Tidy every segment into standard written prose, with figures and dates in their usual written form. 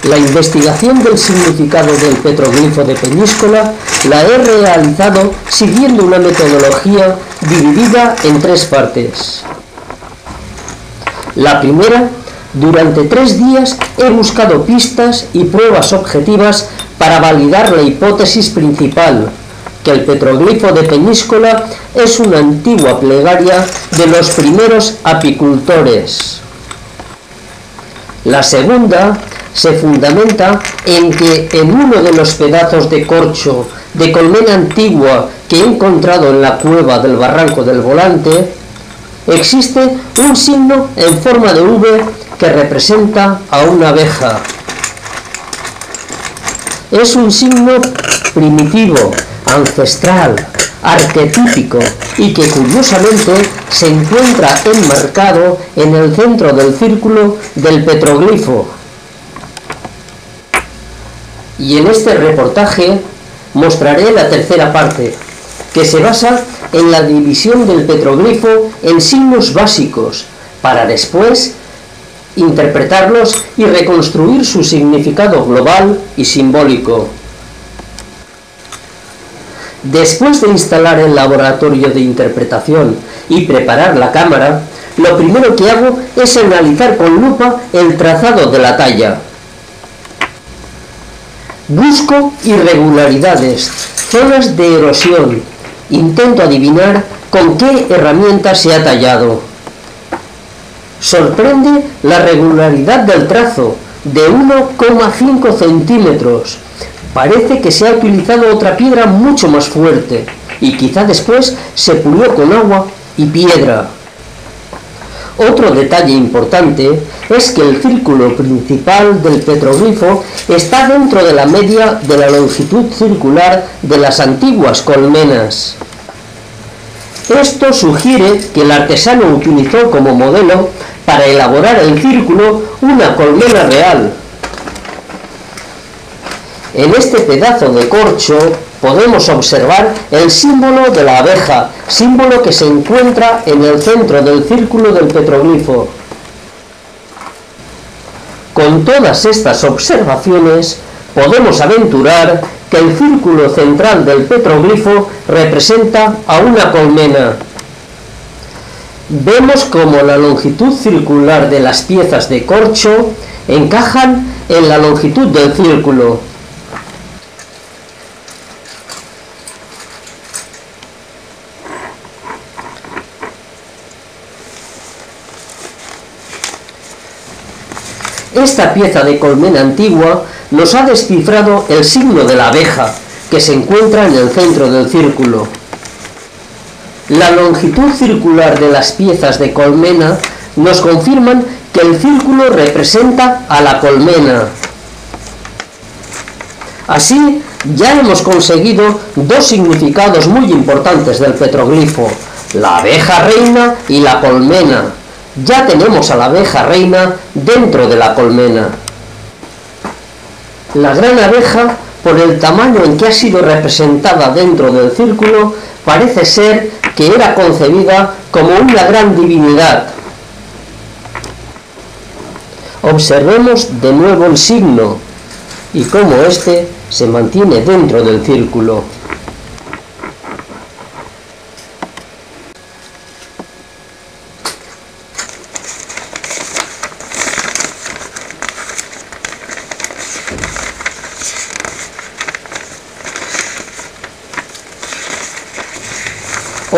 La investigación del significado del petroglifo de Peñíscola la he realizado siguiendo una metodología dividida en tres partes. La primera, durante 3 días he buscado pistas y pruebas objetivas para validar la hipótesis principal, que el petroglifo de Peñíscola es una antigua plegaria de los primeros apicultores. La segunda se fundamenta en que en uno de los pedazos de corcho de colmena antigua que he encontrado en la cueva del Barranco del Volante existe un signo en forma de V que representa a una abeja. Es un signo primitivo, ancestral, arquetípico y que curiosamente se encuentra enmarcado en el centro del círculo del petroglifo. Y en este reportaje mostraré la tercera parte, que se basa en la división del petroglifo en signos básicos, para después interpretarlos y reconstruir su significado global y simbólico. Después de instalar el laboratorio de interpretación y preparar la cámara, lo primero que hago es analizar con lupa el trazado de la talla. Busco irregularidades, zonas de erosión, intento adivinar con qué herramienta se ha tallado. Sorprende la regularidad del trazo, de 1,5 centímetros. Parece que se ha utilizado otra piedra mucho más fuerte, y quizá después se pulió con agua y piedra. Otro detalle importante es que el círculo principal del petroglifo está dentro de la media de la longitud circular de las antiguas colmenas. Esto sugiere que el artesano utilizó como modelo para elaborar el círculo una colmena real. En este pedazo de corcho podemos observar el símbolo de la abeja, símbolo que se encuentra en el centro del círculo del petroglifo. Con todas estas observaciones, podemos aventurar que el círculo central del petroglifo representa a una colmena. Vemos cómo la longitud circular de las piezas de corcho encajan en la longitud del círculo. Esta pieza de colmena antigua nos ha descifrado el signo de la abeja, que se encuentra en el centro del círculo. La longitud circular de las piezas de colmena nos confirman que el círculo representa a la colmena. Así, ya hemos conseguido dos significados muy importantes del petroglifo, la abeja reina y la colmena. Ya tenemos a la abeja reina dentro de la colmena. La gran abeja, por el tamaño en que ha sido representada dentro del círculo, parece ser que era concebida como una gran divinidad. Observemos de nuevo el signo y cómo éste se mantiene dentro del círculo.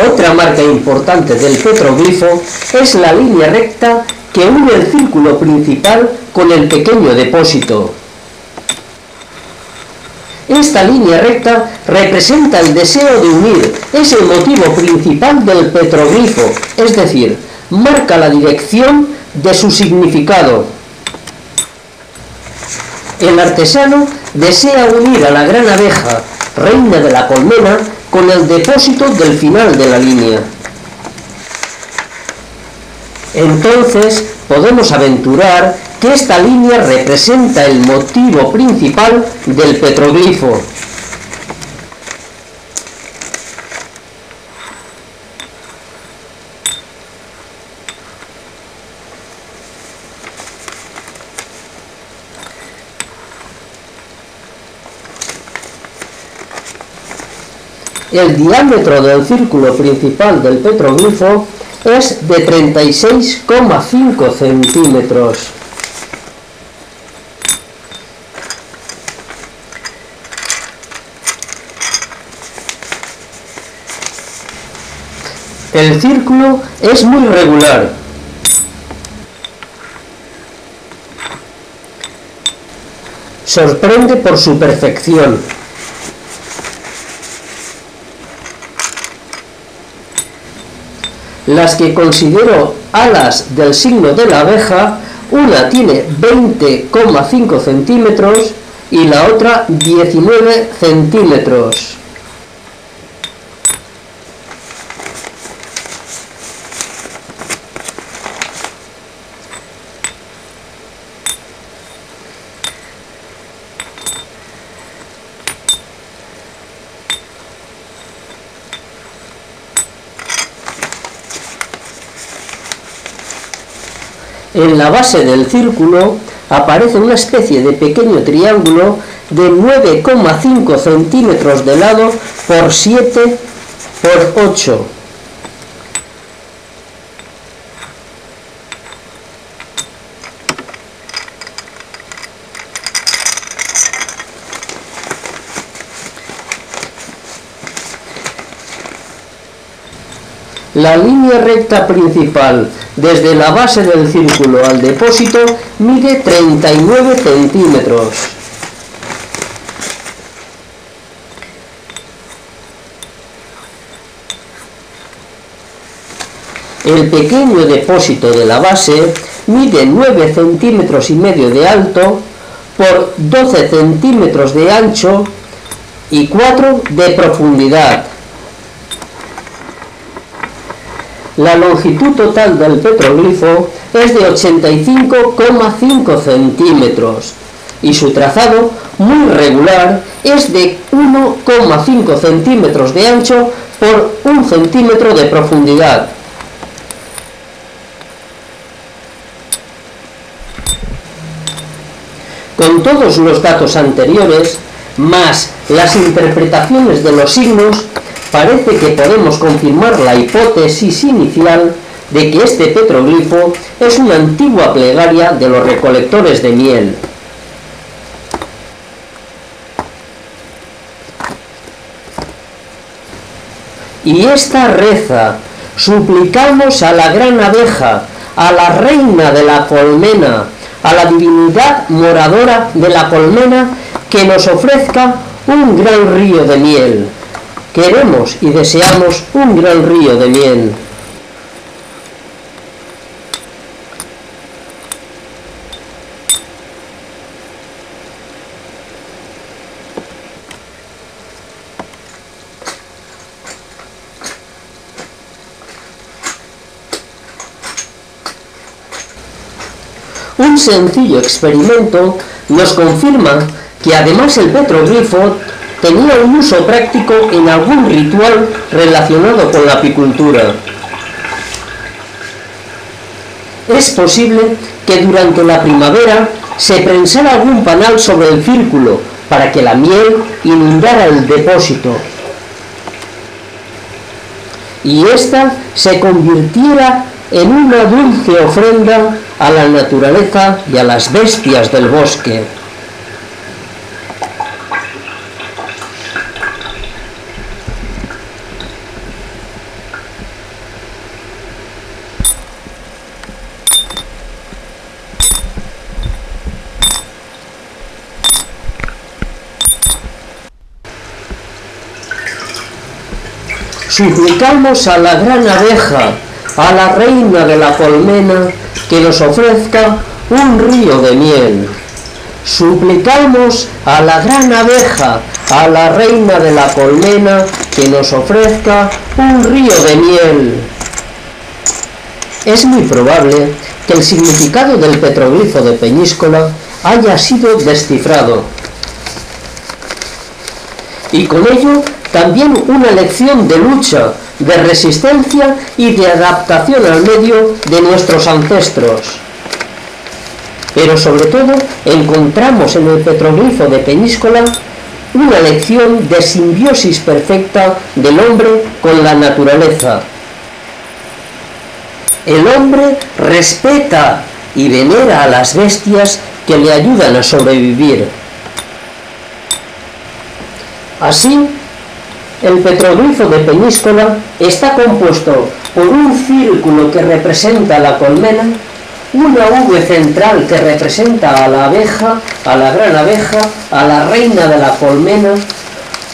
Otra marca importante del petroglifo es la línea recta que une el círculo principal con el pequeño depósito. Esta línea recta representa el deseo de unir, es el motivo principal del petroglifo, es decir, marca la dirección de su significado. El artesano desea unir a la gran abeja, reina de la colmena, con el depósito del final de la línea. Entonces podemos aventurar que esta línea representa el motivo principal del petroglifo. El diámetro del círculo principal del petroglifo es de 36,5 centímetros. El círculo es muy regular. Sorprende por su perfección. Las que considero alas del signo de la abeja, una tiene 20,5 centímetros y la otra 19 centímetros. En la base del círculo aparece una especie de pequeño triángulo de 9,5 centímetros de lado por 7 por 8. La línea recta principal desde la base del círculo al depósito mide 39 centímetros. El pequeño depósito de la base mide 9 centímetros y medio de alto por 12 centímetros de ancho y 4 de profundidad. La longitud total del petroglifo es de 85,5 centímetros y su trazado, muy regular, es de 1,5 centímetros de ancho por 1 centímetro de profundidad. Con todos los datos anteriores, más las interpretaciones de los signos, parece que podemos confirmar la hipótesis inicial de que este petroglifo es una antigua plegaria de los recolectores de miel. Y esta reza: suplicamos a la gran abeja, a la reina de la colmena, a la divinidad moradora de la colmena, que nos ofrezca un gran río de miel. Queremos y deseamos un gran río de miel. Un sencillo experimento nos confirma que además el petroglifo tenía un uso práctico en algún ritual relacionado con la apicultura. Es posible que durante la primavera se prensara algún panal sobre el círculo para que la miel inundara el depósito y ésta se convirtiera en una dulce ofrenda a la naturaleza y a las bestias del bosque. Suplicamos a la gran abeja, a la reina de la colmena, que nos ofrezca un río de miel. Suplicamos a la gran abeja, a la reina de la colmena, que nos ofrezca un río de miel. Es muy probable que el significado del petroglifo de Peñíscola haya sido descifrado, y con ello también una lección de lucha, de resistencia y de adaptación al medio de nuestros ancestros. Pero sobre todo encontramos en el petroglifo de Peñíscola una lección de simbiosis perfecta del hombre con la naturaleza. El hombre respeta y venera a las bestias que le ayudan a sobrevivir. Así, el petroglifo de Peñíscola está compuesto por un círculo que representa la colmena, una V central que representa a la abeja, a la gran abeja, a la reina de la colmena,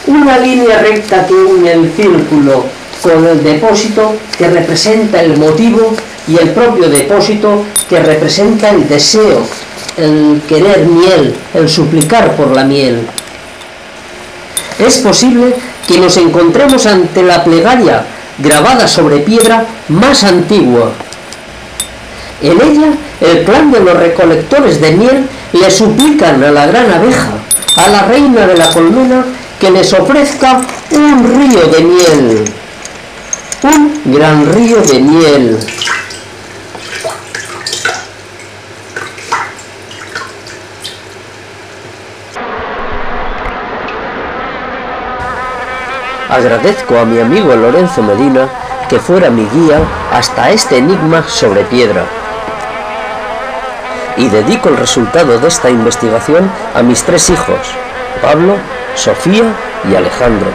una línea recta que une el círculo con el depósito que representa el motivo y el propio depósito que representa el deseo, el querer miel, el suplicar por la miel. Es posible que nos encontremos ante la plegaria grabada sobre piedra más antigua. En ella, el clan de los recolectores de miel le suplican a la gran abeja, a la reina de la colmena, que les ofrezca un río de miel, un gran río de miel. Agradezco a mi amigo Lorenzo Medina que fuera mi guía hasta este enigma sobre piedra. Y dedico el resultado de esta investigación a mis 3 hijos, Pablo, Sofía y Alejandro.